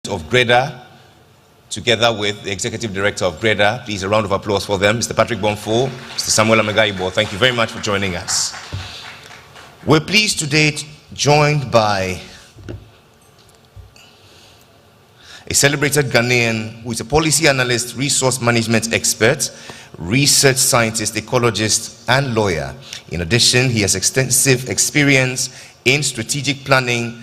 of GREDA, together with the Executive Director of GREDA. Please, a round of applause for them. Mr. Patrick Bonfo, Mr. Samuel Amegaibo, thank you very much for joining us. We're pleased today joined by a celebrated Ghanaian who is a policy analyst, resource management expert, research scientist, ecologist, and lawyer. In addition, he has extensive experience in strategic planning,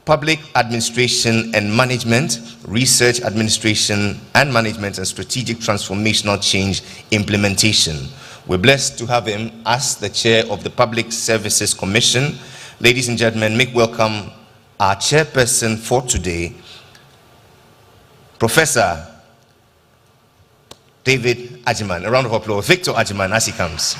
public administration and management, research, administration and management, and strategic transformational change implementation. We're blessed to have him as the chair of the Public Services Commission. Ladies and gentlemen, make welcome our chairperson for today, Professor David Ajiman. A round of applause. Victor Ajiman, as he comes.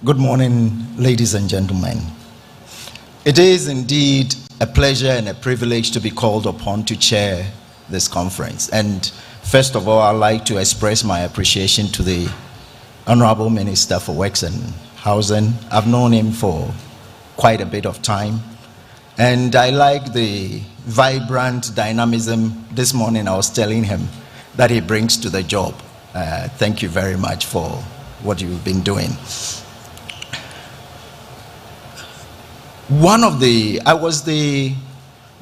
Good morning, ladies and gentlemen. It is indeed a pleasure and a privilege to be called upon to chair this conference. And first of all, I'd like to express my appreciation to the Honorable Minister for Works and Housing. I've known him for quite a bit of time, and I like the vibrant dynamism. This morning I was telling him that he brings to the job. Thank you very much for what you've been doing. I was the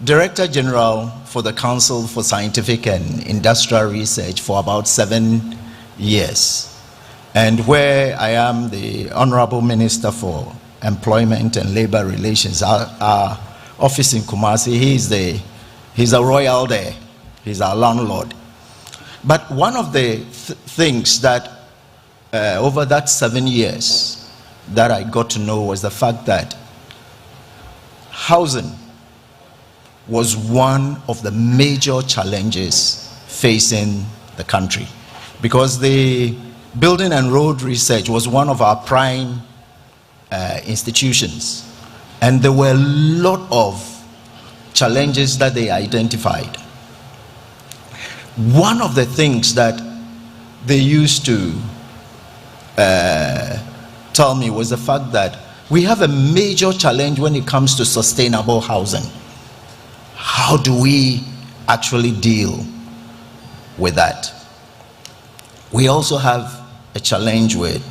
Director General for the Council for Scientific and Industrial Research for about 7 years. And where I am the Honorable Minister for Employment and Labor Relations, our office in Kumasi, he's a royal there. He's our landlord. But one of the things that over that 7 years that I got to know was the fact that housing was one of the major challenges facing the country, because the building and road research was one of our prime institutions, and there were a lot of challenges that they identified. One of the things that they used to tell me was the fact that we have a major challenge when it comes to sustainable housing. How do we actually deal with that? We also have a challenge with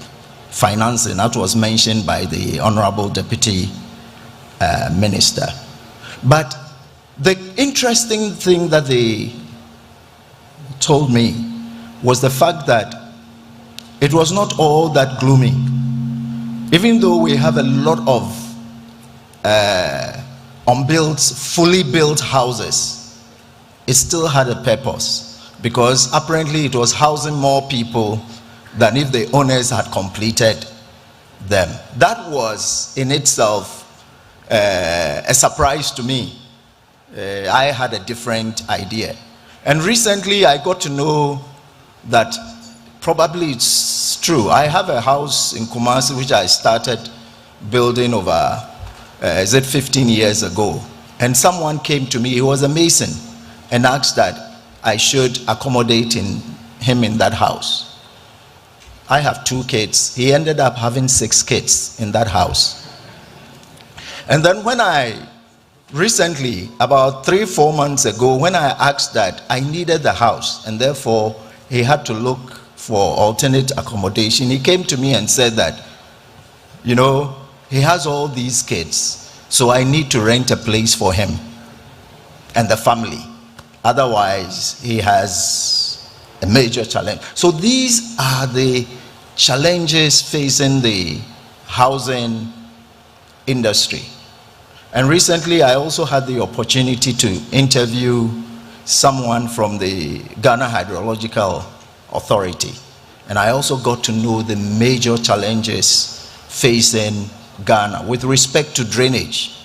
financing. That was mentioned by the Honorable Deputy Minister. But the interesting thing that they told me was the fact that it was not all that gloomy. Even though we have a lot of unbuilt, fully built houses, it still had a purpose, because apparently it was housing more people than if the owners had completed them. That was in itself a surprise to me. I had a different idea. And recently I got to know that probably it's true. I have a house in Kumasi which I started building over 15 years ago, and someone came to me, he was a mason, and asked that I should accommodate him in that house. I have 2 kids. He ended up having 6 kids in that house. And then when I recently, about 3-4 months ago, when I asked that I needed the house and therefore he had to look for alternate accommodation, he came to me and said that, you know, he has all these kids, so I need to rent a place for him and the family. Otherwise, he has a major challenge. So these are the challenges facing the housing industry. And recently, I also had the opportunity to interview someone from the Ghana Hydrological Authority. And I also got to know the major challenges facing Ghana with respect to drainage,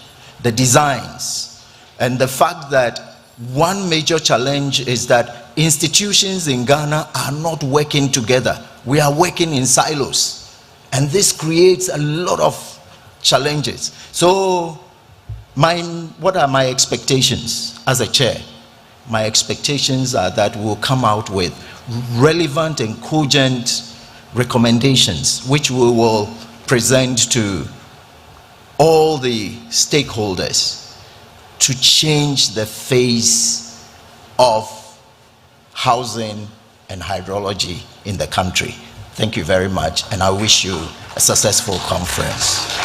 the designs, and the fact that one major challenge is that institutions in Ghana are not working together. We are working in silos, and this creates a lot of challenges. So what are my expectations as a chair? my expectations are that we'll come out with relevant and cogent recommendations which we will present to all the stakeholders to change the face of housing and hydrology in the country. Thank you very much, and I wish you a successful conference.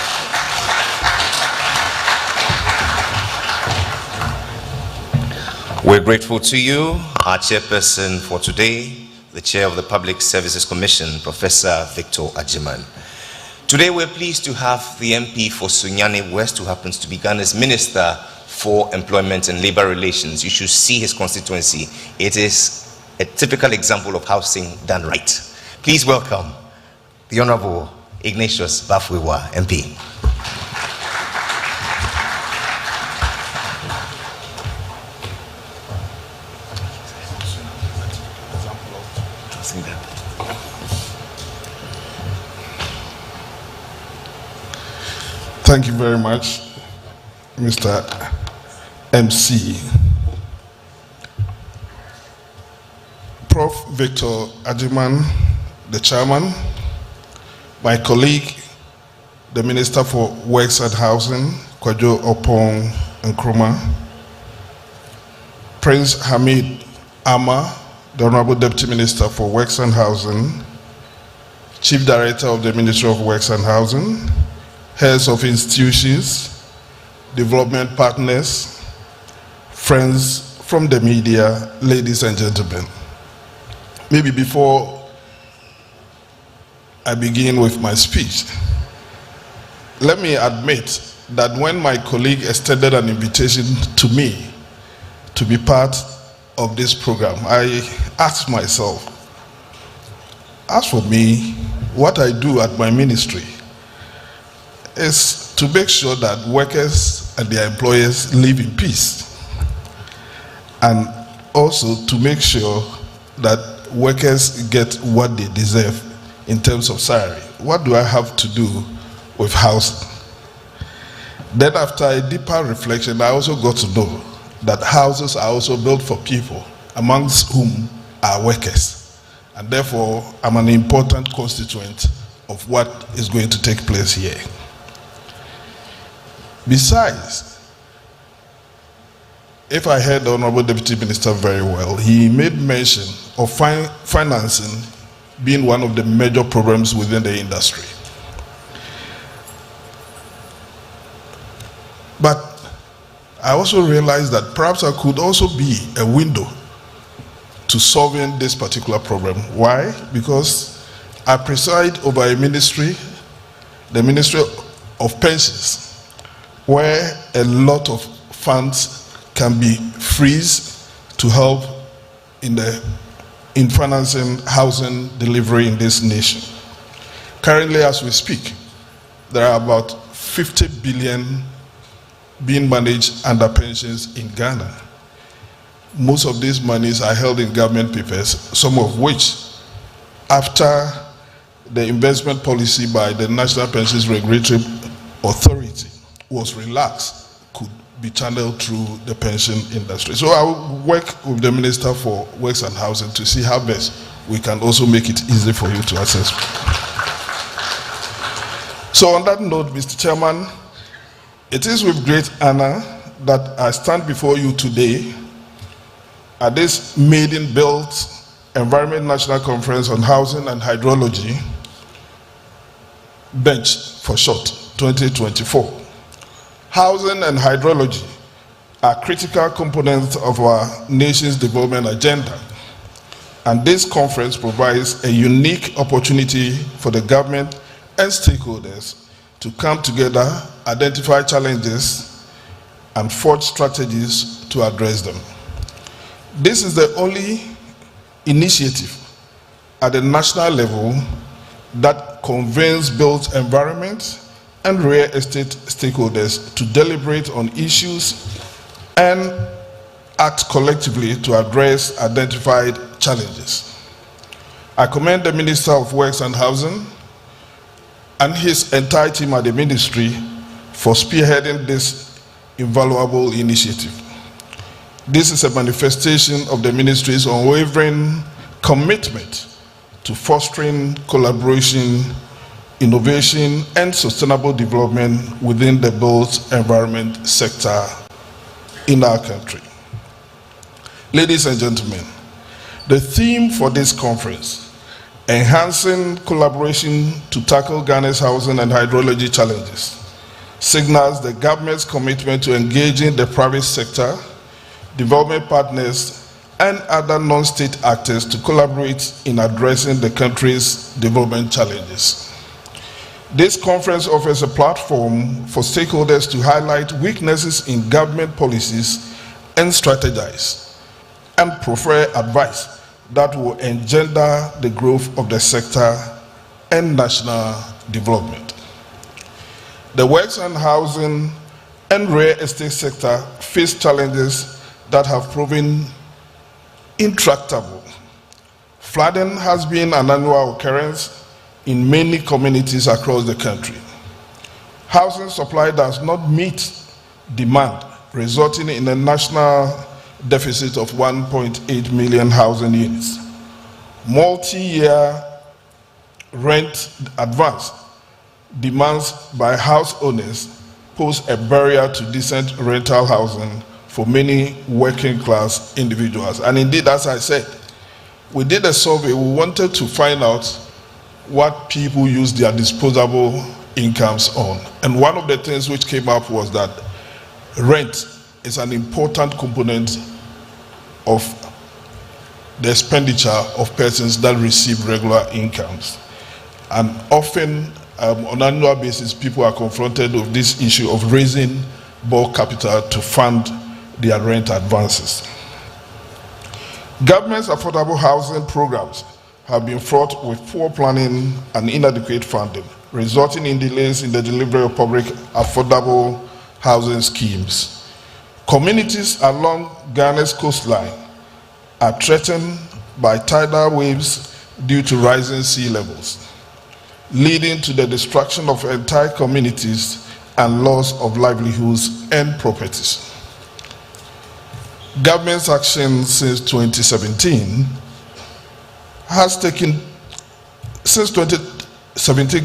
We're grateful to you, our chairperson for today, the chair of the Public Services Commission, Professor Victor Ajiman. Today we're pleased to have the MP for Sunyani West, who happens to be Ghana's Minister for Employment and Labor Relations. You should see his constituency. It is a typical example of housing done right. Please welcome the Honorable Ignatius Bafwewa, MP. Thank you very much, Mr. MC. Prof. Victor Ajiman, the chairman, my colleague, the Minister for Works and Housing, Kwadwo Opong Nkrumah, Prince Hamid Ama, the Honorable Deputy Minister for Works and Housing, Chief Director of the Ministry of Works and Housing, heads of institutions, development partners, friends from the media, ladies and gentlemen. Maybe before I begin with my speech, let me admit that when my colleague extended an invitation to me to be part of this program, I asked myself, as for me, what I do at my ministry is to make sure that workers and their employers live in peace, and also to make sure that workers get what they deserve in terms of salary. What do I have to do with housing? Then after a deeper reflection, I also got to know that houses are also built for people, amongst whom are workers, and therefore I'm an important constituent of what is going to take place here. Besides, if I heard the Honorable Deputy Minister very well, he made mention of financing being one of the major problems within the industry. But I also realized that perhaps I could also be a window to solving this particular problem. Why? Because I preside over a ministry, the Ministry of Pensions, where a lot of funds can be freezed to help in financing housing delivery in this nation. Currently, as we speak, there are about 50 billion being managed under pensions in Ghana. Most of these monies are held in government papers, some of which, after the investment policy by the National Pensions Regulatory Authority was relaxed, could be channeled through the pension industry. So I will work with the Minister for Works and Housing to see how best we can also make it easy for you to access. So on that note, Mr. Chairman, it is with great honor that I stand before you today at this maiden-built Environment National Conference on Housing and Hydrology, BENCHH for short, 2024. Housing and hydrology are critical components of our nation's development agenda, and this conference provides a unique opportunity for the government and stakeholders to come together, identify challenges, and forge strategies to address them. This is the only initiative at the national level that convenes built environment and real estate stakeholders to deliberate on issues and act collectively to address identified challenges. I commend the Minister of Works and Housing and his entire team at the ministry for spearheading this invaluable initiative. This is a manifestation of the ministry's unwavering commitment to fostering collaboration, innovation, and sustainable development within the built environment sector in our country. Ladies and gentlemen, the theme for this conference, enhancing collaboration to tackle Ghana's housing and hydrology challenges, signals the government's commitment to engaging the private sector, development partners, and other non-state actors to collaborate in addressing the country's development challenges. This conference offers a platform for stakeholders to highlight weaknesses in government policies and strategize, and provide advice that will engender the growth of the sector and national development. The works and housing and real estate sector face challenges that have proven intractable. Flooding has been an annual occurrence in many communities across the country. Housing supply does not meet demand, resulting in a national deficit of 1.8 million housing units. Multi-year rent advance demands by house owners pose a barrier to decent rental housing for many working class individuals. And indeed, as I said, we did a survey. We wanted to find out what people use their disposable incomes on. And one of the things which came up was that rent is an important component of the expenditure of persons that receive regular incomes. And often, on an annual basis, people are confronted with this issue of raising bulk capital to fund their rent advances. Government's affordable housing programs have been fraught with poor planning and inadequate funding, resulting in delays in the delivery of public affordable housing schemes. Communities along Ghana's coastline are threatened by tidal waves due to rising sea levels, leading to the destruction of entire communities and loss of livelihoods and properties. Government's action since 2017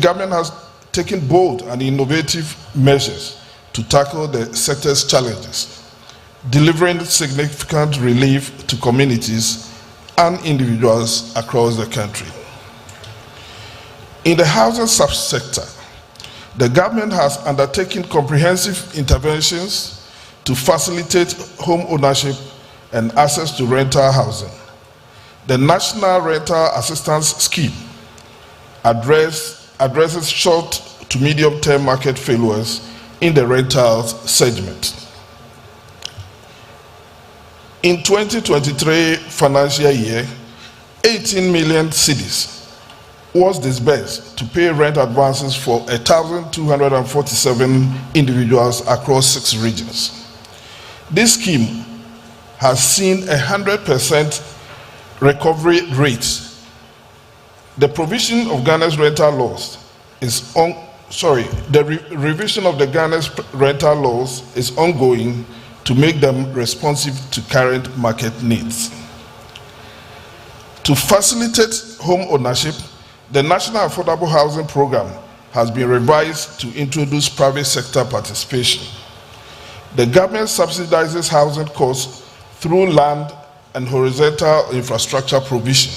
government has taken bold and innovative measures to tackle the sector's challenges, delivering significant relief to communities and individuals across the country. In the housing subsector, the government has undertaken comprehensive interventions to facilitate home ownership and access to rental housing. The National Rental Assistance Scheme addresses short to medium-term market failures in the rentals segment. In 2023 financial year, 18 million cedis was disbursed to pay rent advances for 1,247 individuals across 6 regions. This scheme has seen 100% recovery rate. The provision of Ghana's rental laws is revision of the Ghana's rental laws is ongoing to make them responsive to current market needs. To facilitate home ownership, the National Affordable Housing Program has been revised to introduce private sector participation. The government subsidizes housing costs through land and horizontal infrastructure provision,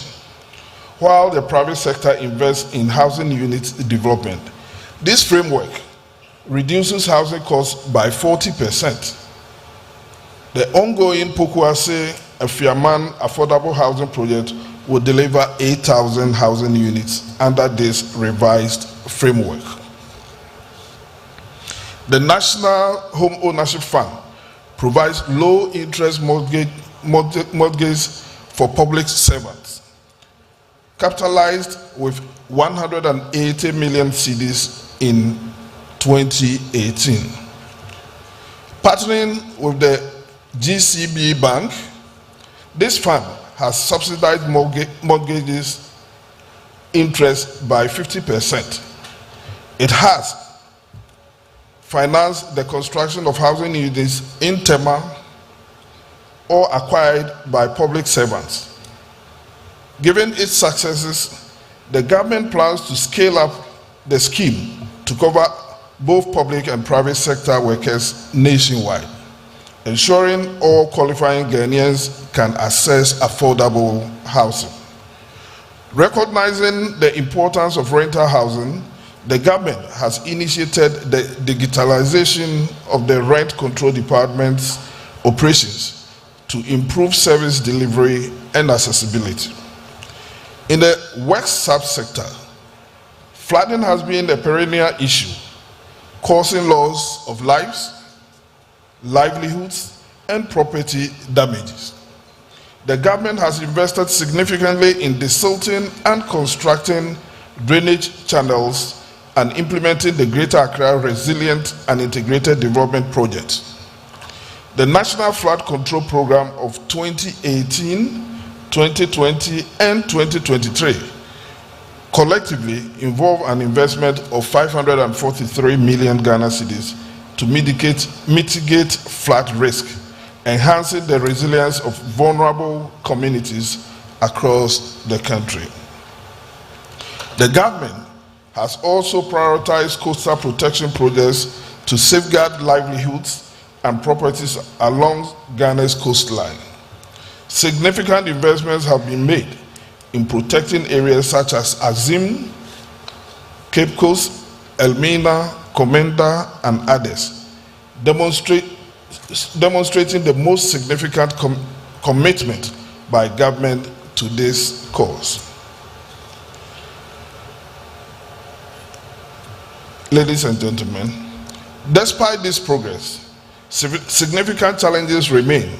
while the private sector invests in housing unit development. This framework reduces housing costs by 40%. The ongoing Pokuase Afiaman Affordable Housing Project will deliver 8,000 housing units under this revised framework. The National Home Ownership Fund provides low-interest mortgages for public servants, capitalized with 180 million cedis in 2018. Partnering with the GCB Bank, this fund has subsidized mortgages interest by 50%. It has financed the construction of housing units in Tema, or acquired by public servants. Given its successes, the government plans to scale up the scheme to cover both public and private sector workers nationwide, ensuring all qualifying Ghanaians can access affordable housing. Recognizing the importance of rental housing, the government has initiated the digitalization of the Rent Control Department's operations to improve service delivery and accessibility. In the works subsector, flooding has been a perennial issue, causing loss of lives, livelihoods, and property damages. The government has invested significantly in desilting and constructing drainage channels and implementing the Greater Accra Resilient and Integrated Development Project. The National Flood Control Program of 2018, 2020, and 2023 collectively involve an investment of 543 million Ghana cedis to mitigate flood risk, enhancing the resilience of vulnerable communities across the country. The government has also prioritized coastal protection projects to safeguard livelihoods and properties along Ghana's coastline. Significant investments have been made in protecting areas such as Azim, Cape Coast, Elmina, Komenda, and others, demonstrating the most significant commitment by government to this cause. Ladies and gentlemen, despite this progress, significant challenges remain,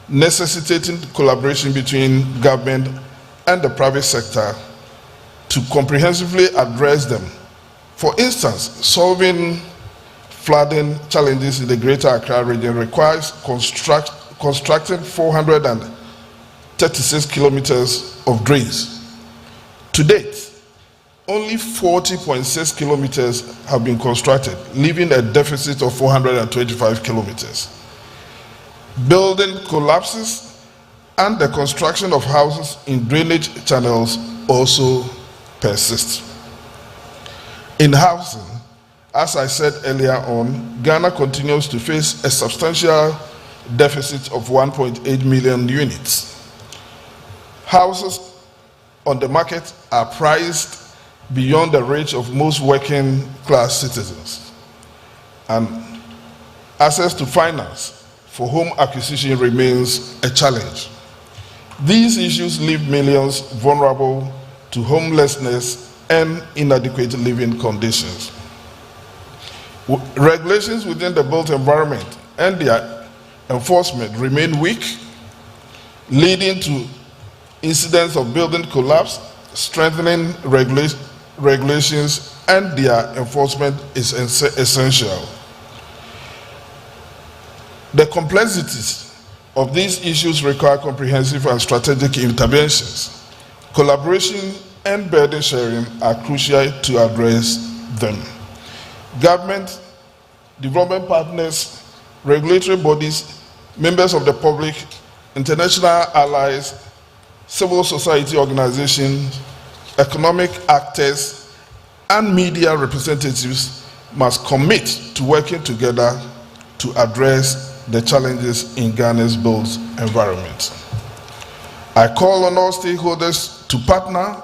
necessitating collaboration between government and the private sector to comprehensively address them. For instance, solving flooding challenges in the Greater Accra region requires constructing 436 kilometers of drains. To date, only 40.6 kilometers have been constructed, leaving a deficit of 425 kilometers. Building collapses and the construction of houses in drainage channels also persist. In housing, as I said earlier on, Ghana continues to face a substantial deficit of 1.8 million units. Houses on the market are priced beyond the reach of most working class citizens, and access to finance for home acquisition remains a challenge. These issues leave millions vulnerable to homelessness and inadequate living conditions. Regulations within the built environment and their enforcement remain weak, leading to incidents of building collapse. Strengthening regulations and their enforcement is essential. The complexities of these issues require comprehensive and strategic interventions. Collaboration and burden sharing are crucial to address them. Government, development partners, regulatory bodies, members of the public, international allies, civil society organizations, economic actors, and media representatives must commit to working together to address the challenges in Ghana's built environment. I call on all stakeholders to partner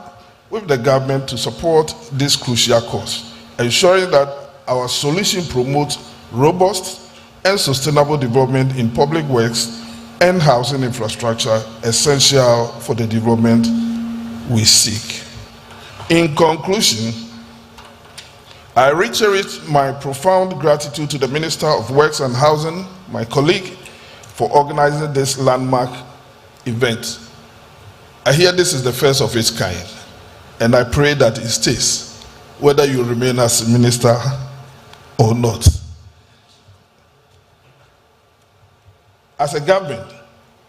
with the government to support this crucial cause, ensuring that our solution promotes robust and sustainable development in public works and housing infrastructure essential for the development we seek. In conclusion, I reiterate my profound gratitude to the Minister of Works and Housing, my colleague, for organizing this landmark event. I hear this is the first of its kind, and I pray that it stays, whether you remain as a minister or not. As a government,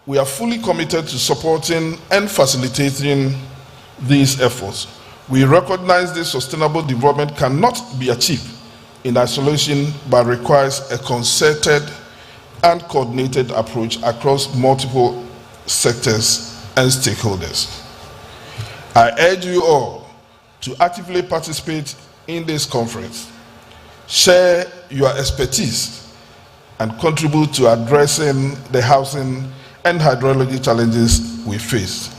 we are fully committed to supporting and facilitating these efforts. We recognize this sustainable development cannot be achieved in isolation, but requires a concerted and coordinated approach across multiple sectors and stakeholders. I urge you all to actively participate in this conference, share your expertise, and contribute to addressing the housing and hydrology challenges we face.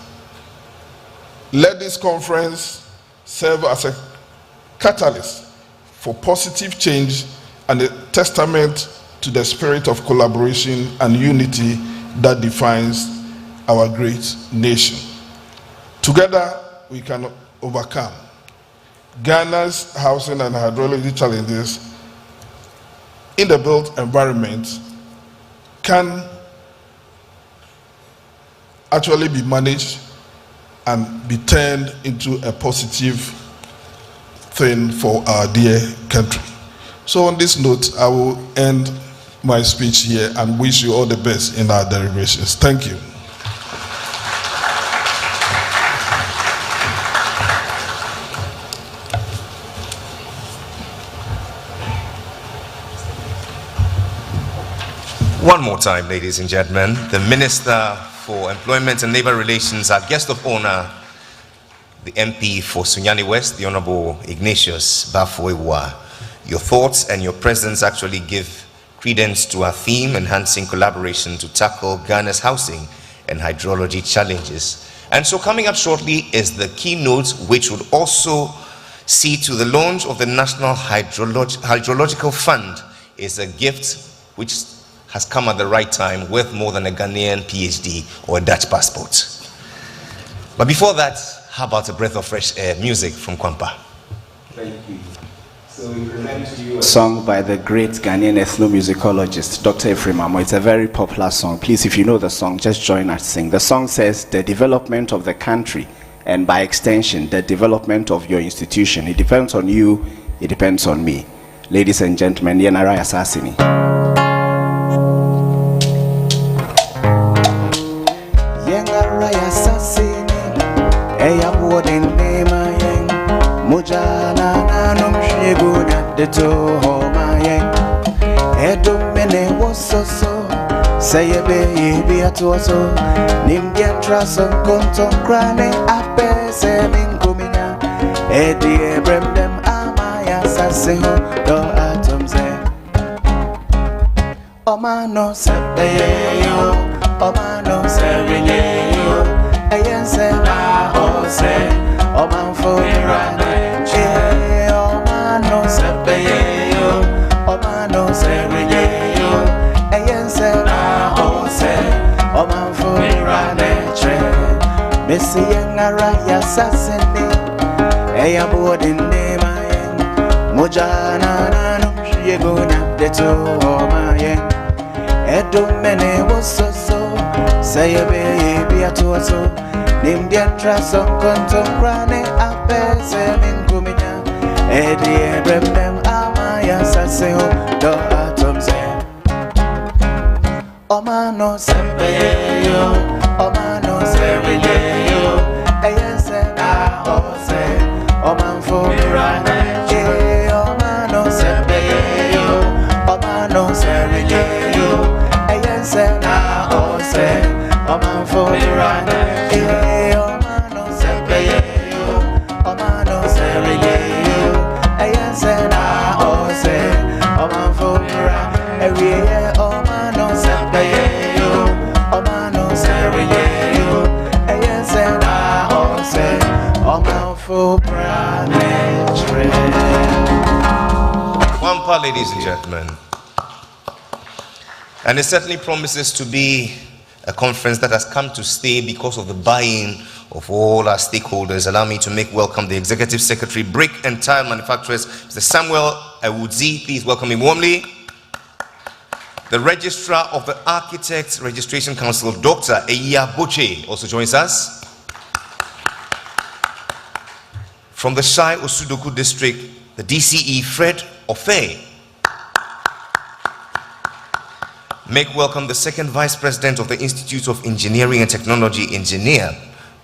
Let this conference serve as a catalyst for positive change and a testament to the spirit of collaboration and unity that defines our great nation. Together, we can overcome Ghana's housing and hydrology challenges in the built environment can actually be managed and be turned into a positive thing for our dear country. So on this note, I will end my speech here and wish you all the best in our deliberations. Thank you. One more time, ladies and gentlemen, the Minister for Employment and Labour Relations, our guest of honor, the MP for Sunyani West, the Honorable Ignatius Bafoewa. Your thoughts and your presence actually give credence to our theme, enhancing collaboration to tackle Ghana's housing and hydrology challenges. And so coming up shortly is the keynote, which would also see to the launch of the National Hydrological Fund. Is a gift which has come at the right time, worth more than a Ghanaian PhD or a Dutch passport. But before that, how about a breath of fresh air music from Kwampa? Thank you. So we present to you a song by the great Ghanaian ethnomusicologist, Dr. Ephraim Amo. It's a very popular song. Please, if you know the song, just join us sing. The song says, the development of the country, and by extension, the development of your institution. It depends on you, it depends on me. Ladies and gentlemen, Yenara Assassini. Eya wodin nema yen mujana nanum shiguna de to homa yen edo mene wososo sayebe bi atoso nimdia traso konton krane apese minkumina edi ebremdem amaya saseho do atomze omano sebeyo omano sebeyo ayense na ose omanfo mirane che omano sebeyo omano sebeyo ayense na ose omanfo mirane che mesi yengara ya sasene eya bodinde mayen mojana nanu yegona deto mayen edo mene wososo sayebe bi atoso nimdia traso konton krane apese minkumina edi ebremdem amaya saseho do atomze omano sembeyo omano sembeyo ayense na ose omanfo mirane che omano sembeyo omano sembeyo ayense na ose omanfo mirane omano sembeyo omano sembeyo ayense na ose omanfo mirane omano sembeyo omano sembeyo ayense na ose omanfo mirane. Wampa, ladies and gentlemen. And it certainly promises to be a conference that has come to stay because of the buy-in of all our stakeholders. Allow me to make welcome the Executive Secretary, Brick and Tile Manufacturers, Mr. Samuel Awudzi. Please welcome him warmly. The Registrar of the Architects Registration Council, Dr. Eya Boche, also joins us. From the Shai Osudoku District, the DCE, Fred Ofe. Make welcome the second Vice President of the Institute of Engineering and Technology, Engineer,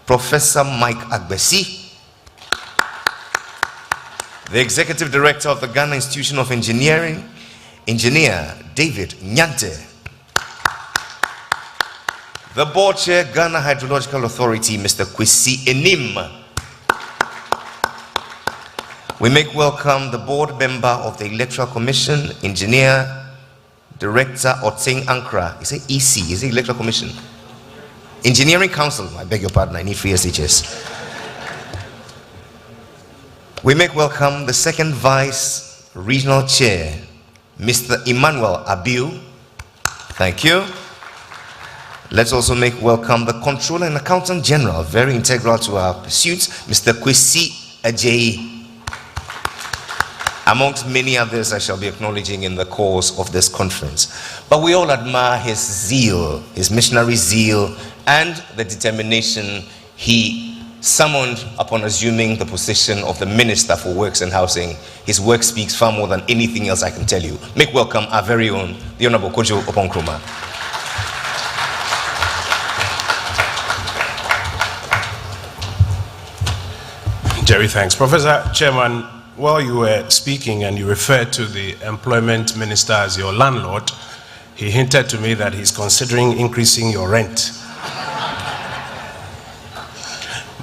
Professor Mike Agbesi. The Executive Director of the Ghana Institution of Engineering, Engineer David Nyante. The Board Chair, Ghana Hydrological Authority, Mr. Kwesi Enim. We make welcome the board member of the Electoral Commission, Engineer Director Otseng Ankra. Is it EC? Is it Electoral Commission? Engineering Council. I beg your pardon, I need free SHS. We make welcome the second Vice Regional Chair, Mr. Emmanuel Abiu. Thank you. Let's also make welcome the Controller and Accountant General, very integral to our pursuits, Mr. Kwesi Ajayi. Amongst many others I shall be acknowledging in the course of this conference. But we all admire his zeal, his missionary zeal, and the determination he summoned upon assuming the position of the Minister for Works and Housing. His work speaks far more than anything else I can tell you. Make welcome our very own, the Honorable Kojo Oponkroma. Jerry, thanks. Professor Chairman, while you were speaking and you referred to the employment minister as your landlord, he hinted to me that he's considering increasing your rent.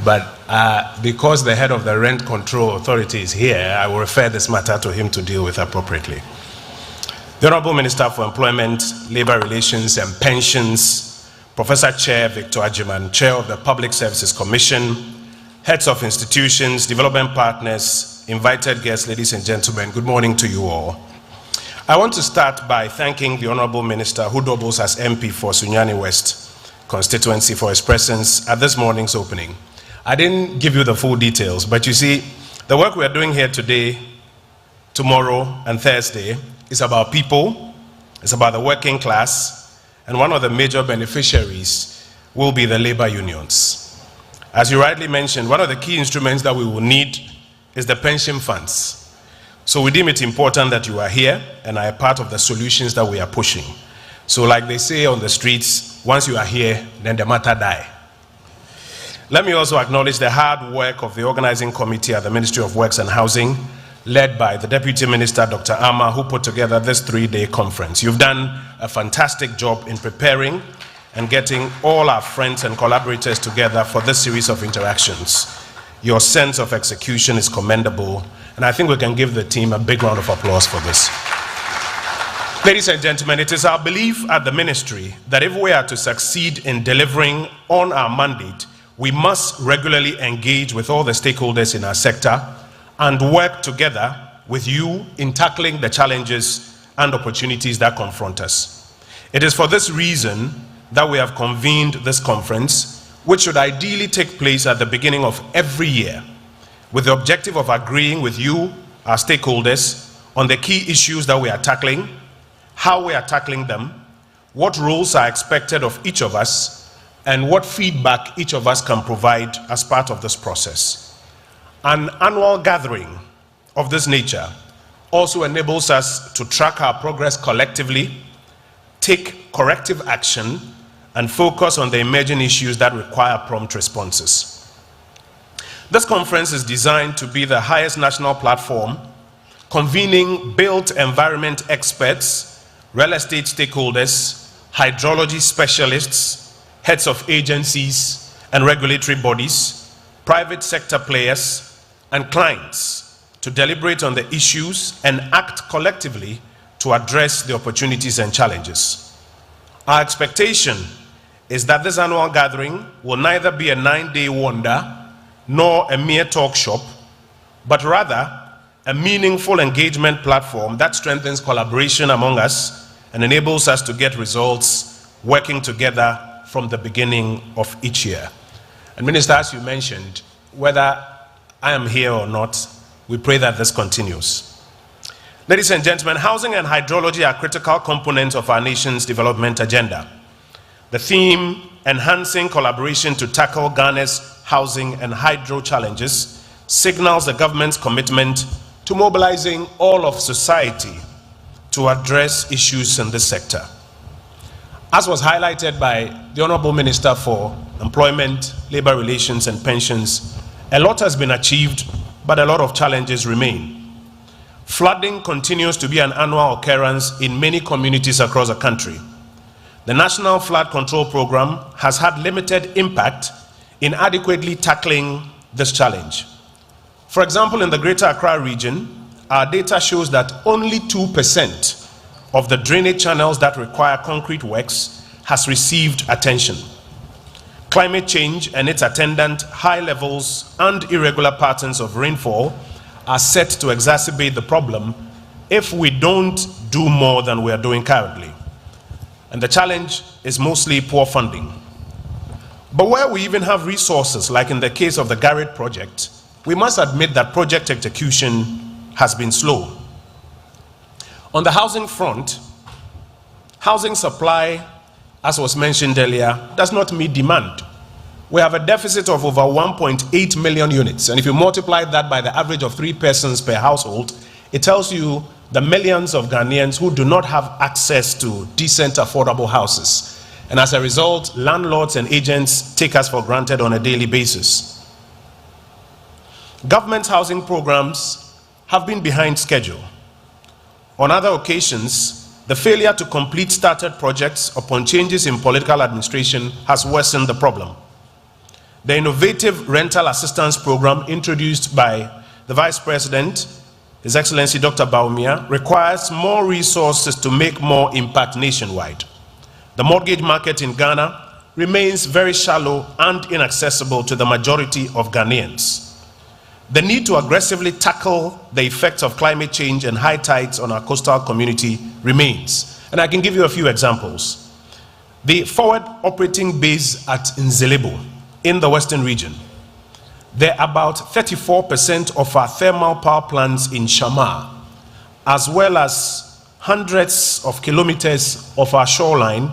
But because the head of the Rent Control Authority is here, I will refer this matter to him to deal with appropriately. The Honorable Minister for Employment, Labor Relations and Pensions, Professor Chair Victor Ajiman, Chair of the Public Services Commission, heads of institutions, development partners, invited guests, ladies and gentlemen, good morning to you all. I want to start by thanking the Honorable Minister who doubles as MP for Sunyani West constituency for his presence at this morning's opening. I didn't give you the full details, but you see, the work we are doing here today, tomorrow, and Thursday is about people, it's about the working class, and one of the major beneficiaries will be the labor unions. As you rightly mentioned, one of the key instruments that we will need is the pension funds. So we deem it important that you are here and are a part of the solutions that we are pushing. So like they say on the streets, once you are here, then the matter die. Let me also acknowledge the hard work of the organizing committee at the Ministry of Works and Housing, led by the Deputy Minister, Dr. Ama, who put together this 3-day conference. You've done a fantastic job in preparing and getting all our friends and collaborators together for this series of interactions. Your sense of execution is commendable, and I think we can give the team a big round of applause for this. Ladies and gentlemen, it is our belief at the ministry that if we are to succeed in delivering on our mandate, we must regularly engage with all the stakeholders in our sector and work together with you in tackling the challenges and opportunities that confront us. It is for this reason that we have convened this conference, which should ideally take place at the beginning of every year, with the objective of agreeing with you, our stakeholders, on the key issues that we are tackling, how we are tackling them, what roles are expected of each of us, and what feedback each of us can provide as part of this process. An annual gathering of this nature also enables us to track our progress collectively, take corrective action, and focus on the emerging issues that require prompt responses. This conference is designed to be the highest national platform, convening built environment experts, real estate stakeholders, hydrology specialists, heads of agencies and regulatory bodies, private sector players, and clients to deliberate on the issues and act collectively to address the opportunities and challenges. Our expectation is that this annual gathering will neither be a 9-day wonder nor a mere talk shop, but rather a meaningful engagement platform that strengthens collaboration among us and enables us to get results working together from the beginning of each year. And Minister, as you mentioned, whether I am here or not, we pray that this continues. Ladies and gentlemen, housing and hydrology are critical components of our nation's development agenda. The theme, enhancing collaboration to tackle Ghana's housing and hydro challenges, signals the government's commitment to mobilizing all of society to address issues in this sector. As was highlighted by the Honorable Minister for Employment, Labor Relations and Pensions, a lot has been achieved, but a lot of challenges remain. Flooding continues to be an annual occurrence in many communities across the country. the National Flood Control Program has had limited impact in adequately tackling this challenge. For example, in the Greater Accra region, our data shows that only 2% of the drainage channels that require concrete works has received attention. Climate change and its attendant high levels and irregular patterns of rainfall are set to exacerbate the problem if we don't do more than we are doing currently. And the challenge is mostly poor funding. But where we even have resources, like in the case of the Garrett project, we must admit that project execution has been slow. On the housing front, housing supply, as was mentioned earlier, does not meet demand. We have a deficit of over 1.8 million units, and if you multiply that by the average of 3 persons per household, it tells you the millions of Ghanaians who do not have access to decent, affordable houses. And as a result, landlords and agents take us for granted on a daily basis. Government housing programs have been behind schedule. On other occasions, the failure to complete started projects upon changes in political administration has worsened the problem. The innovative rental assistance program introduced by the Vice President, His Excellency Dr. Bawumia, requires more resources to make more impact nationwide. The mortgage market in Ghana remains very shallow and inaccessible to the majority of Ghanaians. The need to aggressively tackle the effects of climate change and high tides on our coastal community remains. And I can give you a few examples. The forward operating base at Nzelebo in the Western region. There are about 34% of our thermal power plants in Shamar, as well as hundreds of kilometers of our shoreline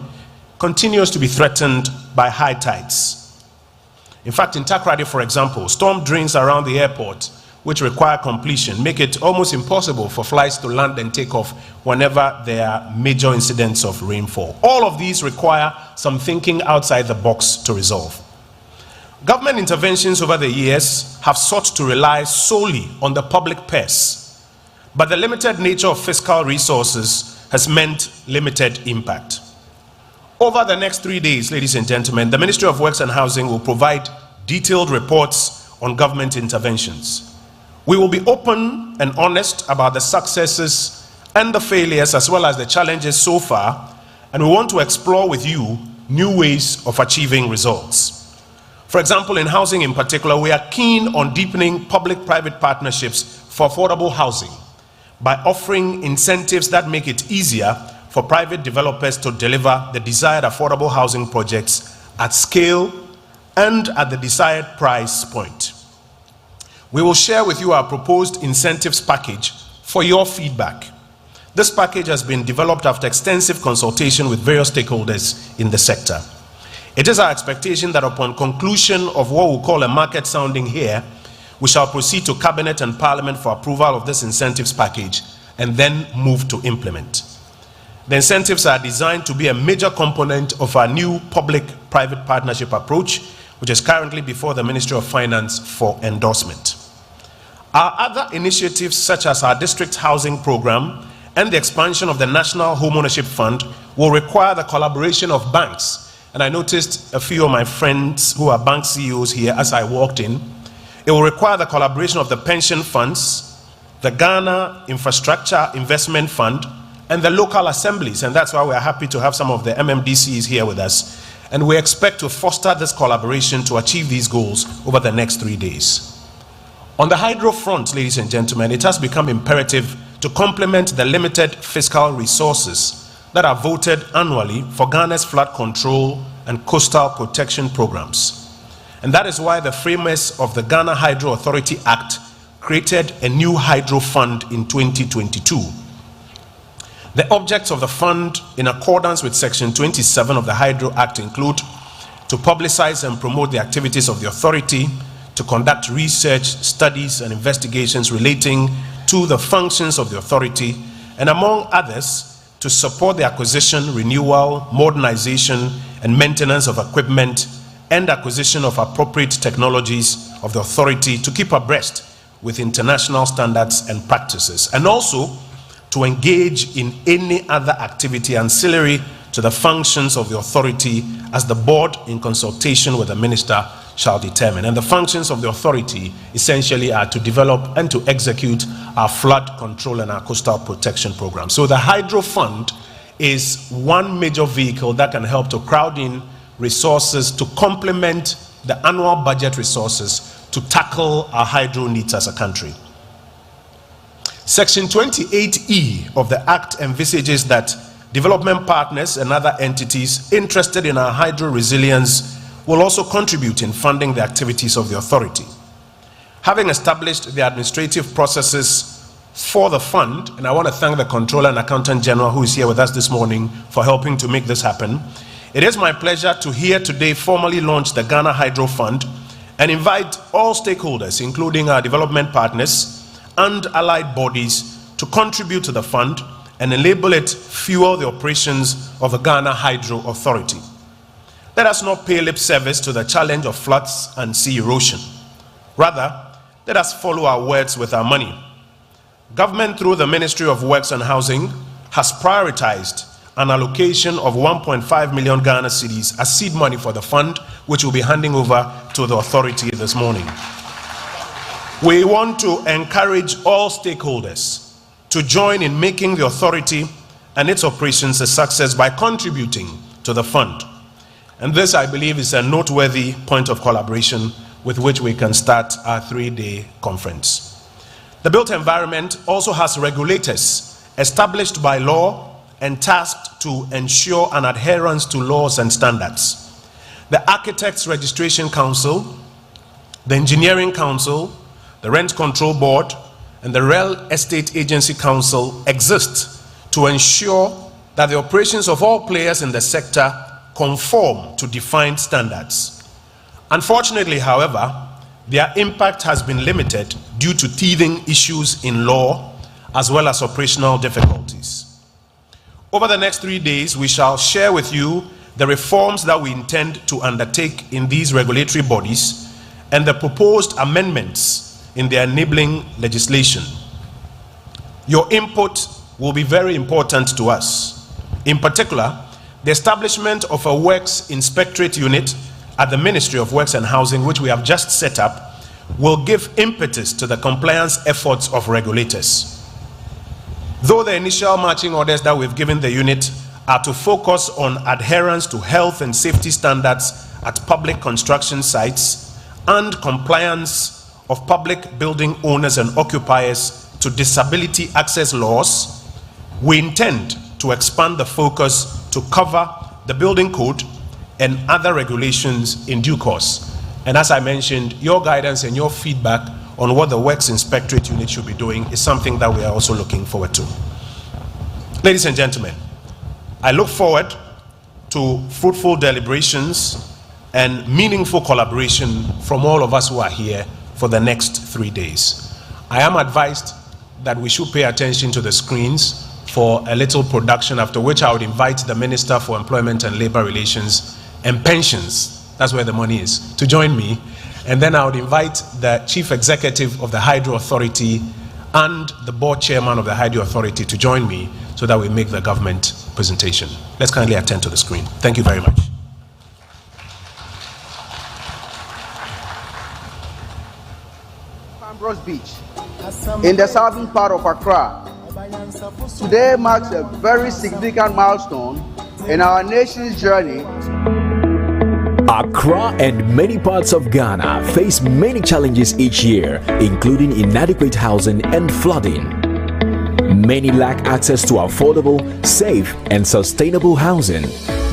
continues to be threatened by high tides. In fact, in Takoradi, for example, storm drains around the airport, which require completion, make it almost impossible for flights to land and take off whenever there are major incidents of rainfall. All of these require some thinking outside the box to resolve. Government interventions over the years have sought to rely solely on the public purse, but the limited nature of fiscal resources has meant limited impact. Over the next 3 days, ladies and gentlemen, the Ministry of Works and Housing will provide detailed reports on government interventions. We will be open and honest about the successes and the failures, as well as the challenges so far, and we want to explore with you new ways of achieving results. For example, in housing in particular, we are keen on deepening public-private partnerships for affordable housing by offering incentives that make it easier for private developers to deliver the desired affordable housing projects at scale and at the desired price point. We will share with you our proposed incentives package for your feedback. This package has been developed after extensive consultation with various stakeholders in the sector. It is our expectation that upon conclusion of what we call a market sounding here, we shall proceed to Cabinet and Parliament for approval of this incentives package and then move to implement. The incentives are designed to be a major component of our new public-private partnership approach, which is currently before the Ministry of Finance for endorsement. Our other initiatives, such as our district housing program and the expansion of the National Home Ownership Fund, will require the collaboration of banks. And I noticed a few of my friends who are bank CEOs here as I walked in. It will require the collaboration of the pension funds, the Ghana Infrastructure Investment Fund, and the local assemblies, and that's why we are happy to have some of the MMDCs here with us. And we expect to foster this collaboration to achieve these goals over the next 3 days. On the hydro front, ladies and gentlemen, it has become imperative to complement the limited fiscal resources that are voted annually for Ghana's flood control and coastal protection programs. And that is why the framers of the Ghana Hydro Authority Act created a new hydro fund in 2022. The objects of the fund, in accordance with Section 27 of the Hydro Act, include to publicize and promote the activities of the authority, to conduct research, studies, and investigations relating to the functions of the authority, and among others, to support the acquisition, renewal, modernization, and maintenance of equipment, and acquisition of appropriate technologies of the authority to keep abreast with international standards and practices, and also to engage in any other activity ancillary to the functions of the authority as the board, in consultation with the minister, shall determine. And the functions of the authority essentially are to develop and to execute our flood control and our coastal protection program. So the Hydro Fund is one major vehicle that can help to crowd in resources to complement the annual budget resources to tackle our hydro needs as a country. Section 28E of the Act envisages that development partners and other entities interested in our hydro resilience will also contribute in funding the activities of the authority. Having established the administrative processes for the fund, and I want to thank the Controller and Accountant General who is here with us this morning for helping to make this happen, it is my pleasure to here today formally launch the Ghana Hydro Fund and invite all stakeholders, including our development partners and allied bodies, to contribute to the fund and enable it fuel the operations of the Ghana Hydro Authority. Let us not pay lip service to the challenge of floods and sea erosion. Rather, let us follow our words with our money. Government, through the Ministry of Works and Housing, has prioritized an allocation of 1.5 million Ghana cedis as seed money for the fund, which we'll be handing over to the authority this morning. We want to encourage all stakeholders to join in making the authority and its operations a success by contributing to the fund. And this, I believe, is a noteworthy point of collaboration with which we can start our 3-day conference. The built environment also has regulators established by law and tasked to ensure an adherence to laws and standards. The Architects Registration Council, the Engineering Council, the Rent Control Board, and the Real Estate Agency Council exist to ensure that the operations of all players in the sector conform to defined standards. Unfortunately, however, their impact has been limited due to teething issues in law as well as operational difficulties. Over the next 3 days, we shall share with you the reforms that we intend to undertake in these regulatory bodies and the proposed amendments in their enabling legislation. Your input will be very important to us. In particular, the establishment of a Works Inspectorate Unit at the Ministry of Works and Housing, which we have just set up, will give impetus to the compliance efforts of regulators. Though the initial marching orders that we've given the unit are to focus on adherence to health and safety standards at public construction sites and compliance of public building owners and occupiers to disability access laws, we intend to expand the focus to cover the building code and other regulations in due course. And as I mentioned, your guidance and your feedback on what the Works Inspectorate Unit should be doing is something that we are also looking forward to. Ladies and gentlemen, I look forward to fruitful deliberations and meaningful collaboration from all of us who are here for the next 3 days. I am advised that we should pay attention to the screens for a little production, after which I would invite the Minister for Employment and Labor Relations and Pensions, that's where the money is, to join me. And then I would invite the Chief Executive of the Hydro Authority and the Board Chairman of the Hydro Authority to join me so that we make the government presentation. Let's kindly attend to the screen. Thank you very much. Ambrose Beach, in the southern part of Accra. Today marks a very significant milestone in our nation's journey. Accra and many parts of Ghana face many challenges each year, including inadequate housing and flooding. Many lack access to affordable, safe, and sustainable housing.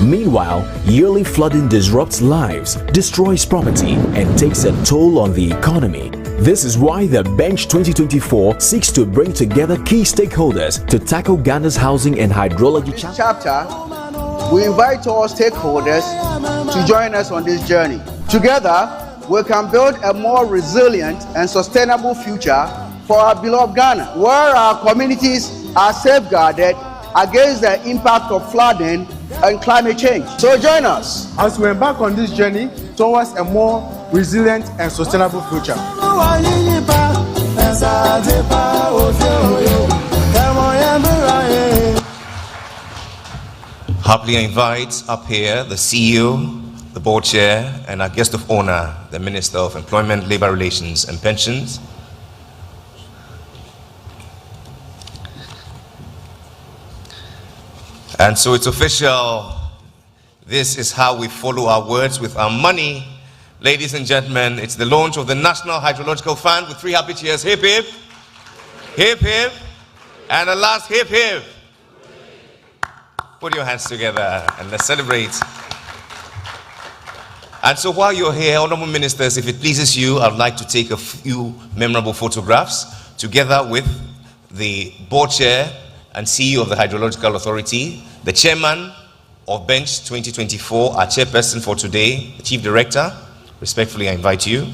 Meanwhile, yearly flooding disrupts lives, destroys property, and takes a toll on the economy. This is why the BENCHH 2024 seeks to bring together key stakeholders to tackle Ghana's housing and hydrology chapter. We invite all stakeholders to join us on this journey. Together, we can build a more resilient and sustainable future for our beloved Ghana, where our communities are safeguarded against the impact of flooding and climate change. So join us as we embark on this journey towards a more resilient and sustainable future. Happily I invite up here the CEO, the board chair, and our guest of honor, the Minister of Employment, Labor Relations and Pensions. And so it's official. This is how we follow our words with our money. Ladies and gentlemen, it's the launch of the National Hydrological Fund with 3 happy cheers. Hip hip, hip hip, and the last hip hip. Put your hands together and let's celebrate. And so while you're here, honorable ministers, if it pleases you, I'd like to take a few memorable photographs together with the board chair and CEO of the Hydrological Authority, the chairman of BENCHH 2024, our chairperson for today, the chief director. Respectfully, I invite you.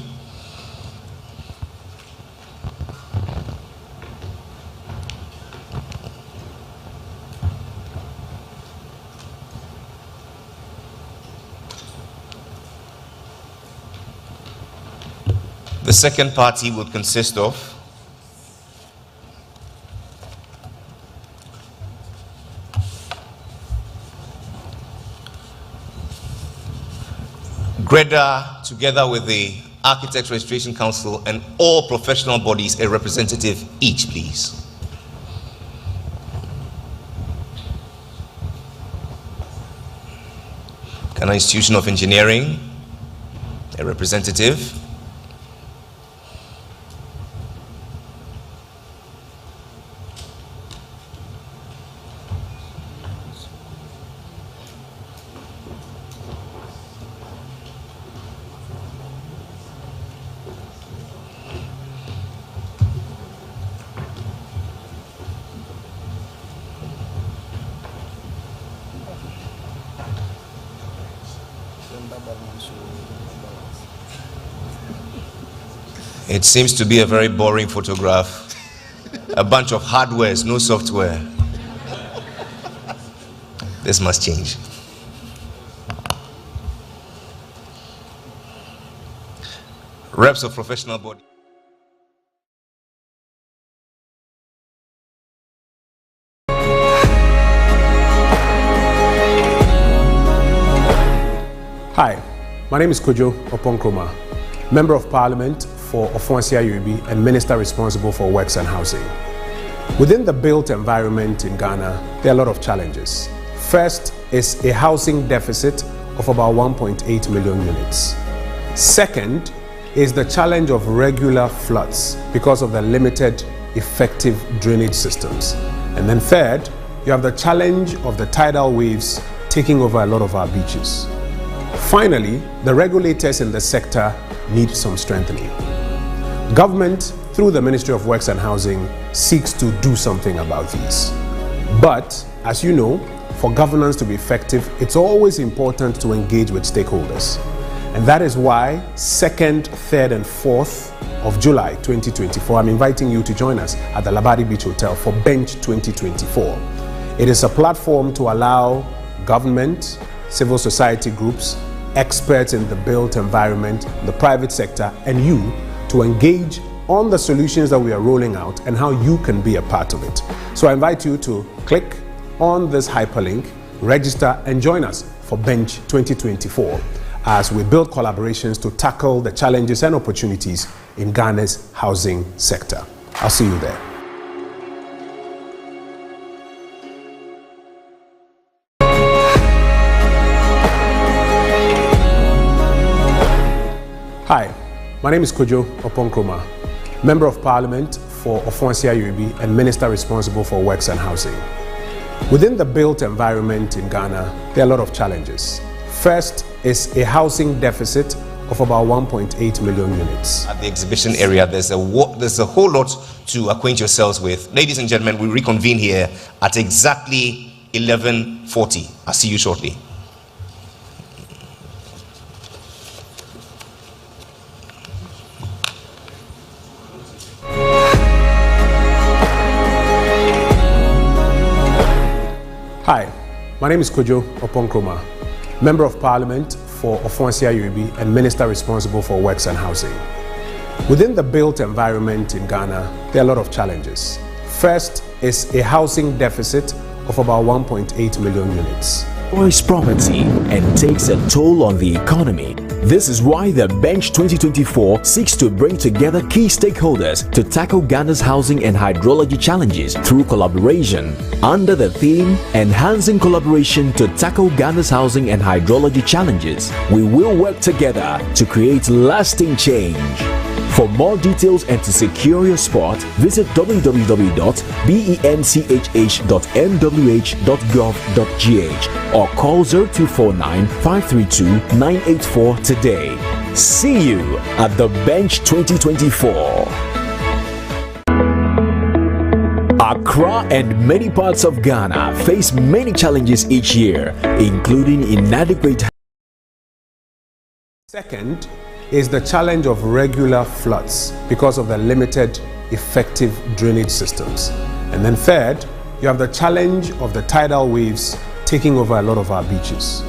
The second party would consist of GREDA, together with the Architects Registration Council and all professional bodies, a representative each, please. Ghana Institution of Engineering, a representative. It seems to be a very boring photograph. A bunch of hardwares, no software. This must change. Reps of professional body. Hi, my name is Kojo Oponkroma, Member of Parliament for Ofonsia Yorubi and Minister responsible for Works and Housing. Within the built environment in Ghana, there are a lot of challenges. First is a housing deficit of about 1.8 million units. Second is the challenge of regular floods because of the limited effective drainage systems. And then third, you have the challenge of the tidal waves taking over a lot of our beaches. Finally, the regulators in the sector need some strengthening. Government, through the Ministry of Works and Housing, seeks to do something about these. But, as you know, for governance to be effective, it's always important to engage with stakeholders. And that is why 2nd, 3rd, and 4th of July 2024, I'm inviting you to join us at the Labadi Beach Hotel for BENCHH 2024. It is a platform to allow government, civil society groups, experts in the built environment, the private sector, and you to engage on the solutions that we are rolling out and how you can be a part of it. So I invite you to click on this hyperlink, register, and join us for BENCHH 2024 as we build collaborations to tackle the challenges and opportunities in Ghana's housing sector. I'll see you there. Hi, my name is Kojo Oponkroma, Member of Parliament for Ofonsia Yorubi and Minister responsible for Works and Housing. Within the built environment in Ghana, there are a lot of challenges. First is a housing deficit of about 1.8 million units. At the exhibition area, there's a whole lot to acquaint yourselves with. Ladies and gentlemen, we reconvene here at exactly 11:40. I'll see you shortly. Hi, my name is Kojo Oponkroma, Member of Parliament for Ofonsia Yorubi and Minister responsible for Works and Housing. Within the built environment in Ghana, there are a lot of challenges. First is a housing deficit of about 1.8 million units. destroys property and takes a toll on the economy. This is why the BENCHH 2024 seeks to bring together key stakeholders to tackle Ghana's housing and hydrology challenges through collaboration. Under the theme, Enhancing Collaboration to Tackle Ghana's Housing and Hydrology Challenges, we will work together to create lasting change. For more details and to secure your spot, visit www.benchh.nwh.gov.gh or call 0249 532 984 today. See you at the BENCHH 2024. Accra and many parts of Ghana face many challenges each year, including inadequate. Second is the challenge of regular floods because of the limited effective drainage systems. And then third, you have the challenge of the tidal waves taking over a lot of our beaches.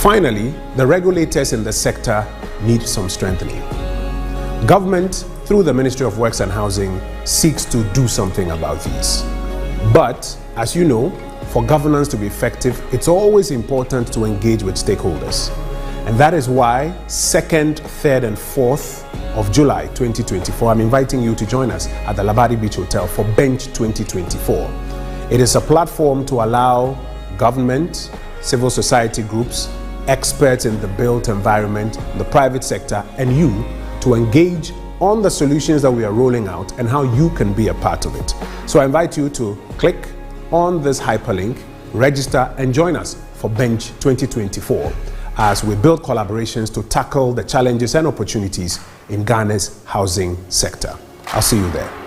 Finally, the regulators in the sector need some strengthening. Government, through the Ministry of Works and Housing, seeks to do something about these. But, as you know, for governance to be effective, it's always important to engage with stakeholders. And that is why 2nd, 3rd, and 4th of July 2024, I'm inviting you to join us at the Labadi Beach Hotel for BENCHH 2024. It is a platform to allow government, civil society groups, experts in the built environment, the private sector, and you to engage on the solutions that we are rolling out and how you can be a part of it. So I invite you to click on this hyperlink, register, and join us for BENCHH 2024 as we build collaborations to tackle the challenges and opportunities in Ghana's housing sector. I'll see you there.